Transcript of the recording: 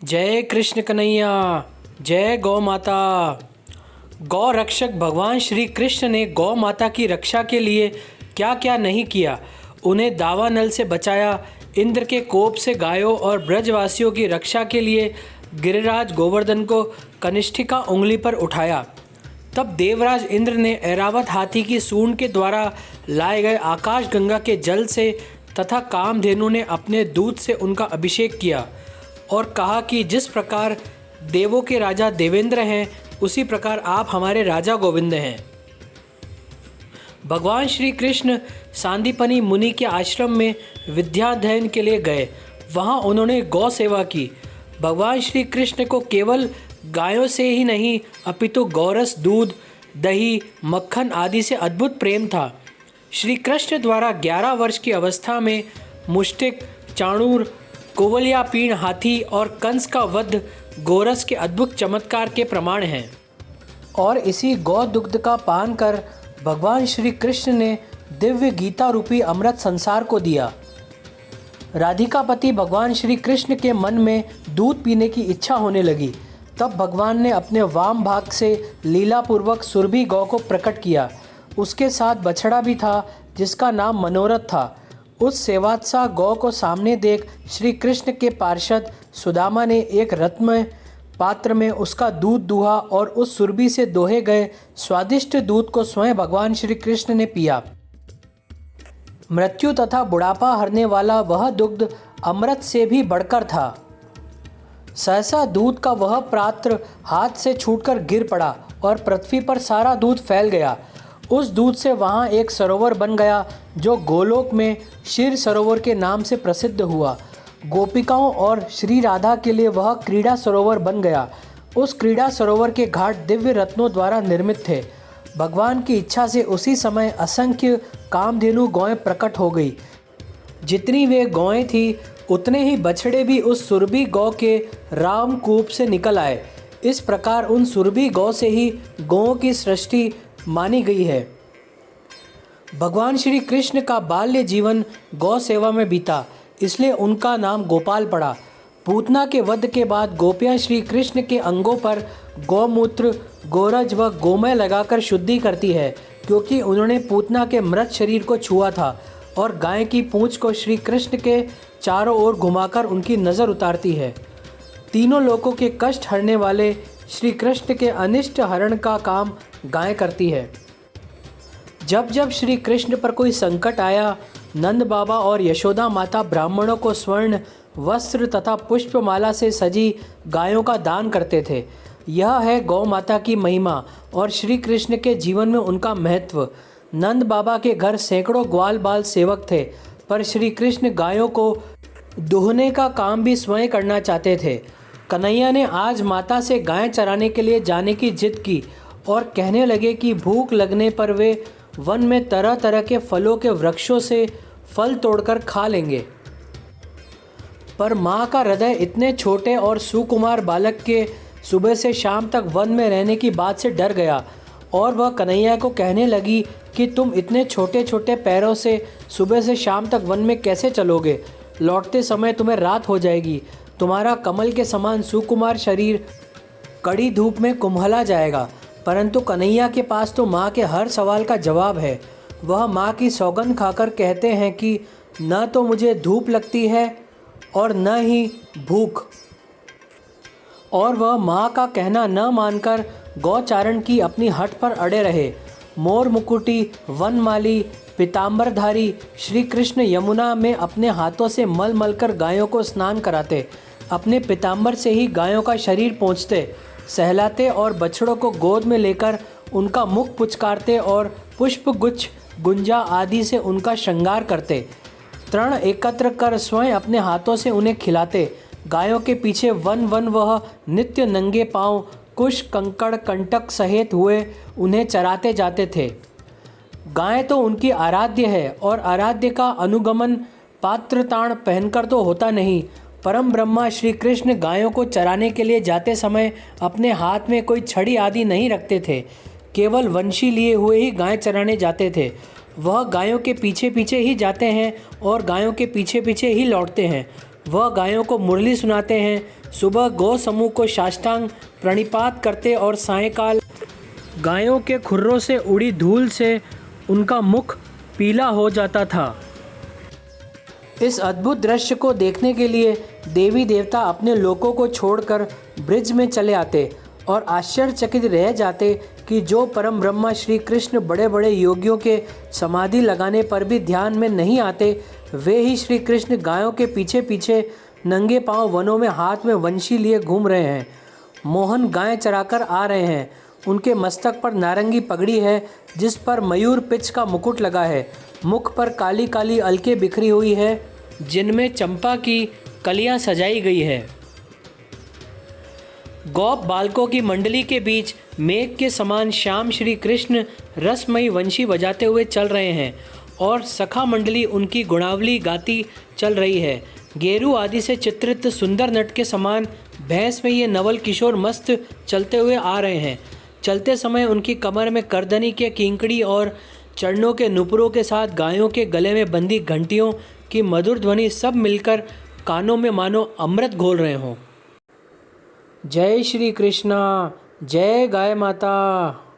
जय कृष्ण कन्हैया। जय गौ माता। गौ रक्षक भगवान श्री कृष्ण ने गौ माता की रक्षा के लिए क्या क्या नहीं किया। उन्हें दावानल से बचाया, इंद्र के कोप से गायों और ब्रजवासियों की रक्षा के लिए गिरिराज गोवर्धन को कनिष्ठिका उंगली पर उठाया। तब देवराज इंद्र ने ऐरावत हाथी की सूंड के द्वारा लाए गए आकाश गंगा के जल से तथा कामधेनु ने अपने दूध से उनका अभिषेक किया और कहा कि जिस प्रकार देवों के राजा देवेंद्र हैं, उसी प्रकार आप हमारे राजा गोविंद हैं। भगवान श्री कृष्ण सांदीपनी मुनि के आश्रम में विद्याध्ययन के लिए गए। वहाँ उन्होंने गौ सेवा की। भगवान श्री कृष्ण को केवल गायों से ही नहीं अपितु गौरस, दूध, दही, मक्खन आदि से अद्भुत प्रेम था। श्री कृष्ण द्वारा 11 वर्ष की अवस्था में मुष्टिक, चाणूर, कोवलियापीण हाथी और कंस का वध गोरस के अद्भुत चमत्कार के प्रमाण हैं। और इसी गौ दुग्ध का पान कर भगवान श्री कृष्ण ने दिव्य गीता रूपी अमृत संसार को दिया। राधिकापति भगवान श्री कृष्ण के मन में दूध पीने की इच्छा होने लगी। तब भगवान ने अपने वाम भाग से लीलापूर्वक सुरभि गौ को प्रकट किया। उसके साथ बछड़ा भी था जिसका नाम मनोरथ था। उस सेवात्सा गौ को सामने देख श्री कृष्ण के पार्षद सुदामा ने एक रत्न पात्र में उसका दूध दूहा और उस सुरभि से दोहे गए स्वादिष्ट दूध को स्वयं भगवान श्री कृष्ण ने पिया। मृत्यु तथा बुढ़ापा हरने वाला वह दुग्ध अमृत से भी बढ़कर था। सहसा दूध का वह पात्र हाथ से छूटकर गिर पड़ा और पृथ्वी पर सारा दूध फैल गया। उस दूध से वहाँ एक सरोवर बन गया जो गोलोक में क्षीर सरोवर के नाम से प्रसिद्ध हुआ। गोपिकाओं और श्री राधा के लिए वह क्रीड़ा सरोवर बन गया। उस क्रीड़ा सरोवर के घाट दिव्य रत्नों द्वारा निर्मित थे। भगवान की इच्छा से उसी समय असंख्य कामधेनु गौएं प्रकट हो गई। जितनी वे गौएं थी उतने ही बछड़े भी उस सुरभि गौ के रामकूप से निकल आए। इस प्रकार उन सुरभि गौ से ही गौओं की सृष्टि मानी गई है। भगवान श्री कृष्ण का बाल्य जीवन गौ सेवा में बीता, इसलिए उनका नाम गोपाल पड़ा। पूतना के वध के बाद गोपियाँ श्री कृष्ण के अंगों पर गौमूत्र, गोरज व गोमय लगाकर शुद्धि करती है, क्योंकि उन्होंने पूतना के मृत शरीर को छुआ था और गाय की पूंछ को श्री कृष्ण के चारों ओर घुमाकर उनकी नज़र उतारती है। तीनों लोकों के कष्ट हरने वाले श्री कृष्ण के अनिष्ट हरण का काम गाय करती है। जब जब श्री कृष्ण पर कोई संकट आया, नंद बाबा और यशोदा माता ब्राह्मणों को स्वर्ण वस्त्र तथा पुष्पमाला से सजी गायों का दान करते थे। यह है गौ माता की महिमा और श्री कृष्ण के जीवन में उनका महत्व। नंद बाबा के घर सैकड़ों ग्वाल बाल सेवक थे, पर श्री कृष्ण गायों को दुहने का काम भी स्वयं करना चाहते थे। कन्हैया ने आज माता से गाय चराने के लिए जाने की जिद की और कहने लगे कि भूख लगने पर वे वन में तरह तरह के फलों के वृक्षों से फल तोड़कर खा लेंगे। पर माँ का हृदय इतने छोटे और सुकुमार बालक के सुबह से शाम तक वन में रहने की बात से डर गया और वह कन्हैया को कहने लगी कि तुम इतने छोटे छोटे पैरों से सुबह से शाम तक वन में कैसे चलोगे? लौटते समय तुम्हें रात हो जाएगी। तुम्हारा कमल के समान सुकुमार शरीर कड़ी धूप में कुम्हला जाएगा। परंतु कन्हैया के पास तो माँ के हर सवाल का जवाब है। वह माँ की सौगंध खाकर कहते हैं कि न तो मुझे धूप लगती है और न ही भूख। और वह माँ का कहना न मानकर गौचारण की अपनी हट पर अड़े रहे। मोर मुकुटी, वनमाली, पीताम्बरधारी श्री कृष्ण यमुना में अपने हाथों से मल मल कर गायों को स्नान कराते। अपने पीताम्बर से ही गायों का शरीर पोंछते, सहलाते और बछड़ों को गोद में लेकर उनका मुख पुचकारते और पुष्प गुच्छ, गुंजा आदि से उनका श्रृंगार करते। तृण एकत्र कर स्वयं अपने हाथों से उन्हें खिलाते। गायों के पीछे वन वन वह नित्य नंगे पांव, कुश, कंकड़, कंटक सहित हुए उन्हें चराते जाते थे। गाय तो उनकी आराध्य है और आराध्य का अनुगमन पात्रताण पहनकर तो होता नहीं। परम ब्रह्मा श्री कृष्ण गायों को चराने के लिए जाते समय अपने हाथ में कोई छड़ी आदि नहीं रखते थे। केवल वंशी लिए हुए ही गाय चराने जाते थे। वह गायों के पीछे पीछे ही जाते हैं और गायों के पीछे पीछे ही लौटते हैं। वह गायों को मुरली सुनाते हैं। सुबह गौ समूह को साष्टांग प्रणिपात करते और सायंकाल गायों के खुरों से उड़ी धूल से उनका मुख पीला हो जाता था। इस अद्भुत दृश्य को देखने के लिए देवी देवता अपने लोकों को छोड़कर ब्रिज में चले आते और आश्चर्यचकित रह जाते कि जो परम ब्रह्मा श्री कृष्ण बड़े बड़े योगियों के समाधि लगाने पर भी ध्यान में नहीं आते, वे ही श्री कृष्ण गायों के पीछे पीछे नंगे पांव वनों में हाथ में वंशी लिए घूम रहे हैं। मोहन गायें चराकर आ रहे हैं। उनके मस्तक पर नारंगी पगड़ी है जिस पर मयूर पिच का मुकुट लगा है। मुख पर काली काली अलकें बिखरी हुई है जिनमें चंपा की कलियां सजाई गई है। गौप बालकों की मंडली के बीच मेघ के समान श्याम श्री कृष्ण रसमयी वंशी बजाते हुए चल रहे हैं और सखा मंडली उनकी गुणावली गाती चल रही है। गेरू आदि से चित्रित सुंदर नट के समान भैंस में ये नवल किशोर मस्त चलते हुए आ रहे हैं। चलते समय उनकी कमर में करदनी के किंकड़ी और चरणों के नुपुरों के साथ गायों के गले में बंधी घंटियों की मधुर ध्वनि सब मिलकर कानों में मानो अमृत घोल रहे हों। जय श्री कृष्णा, जय गाय माता।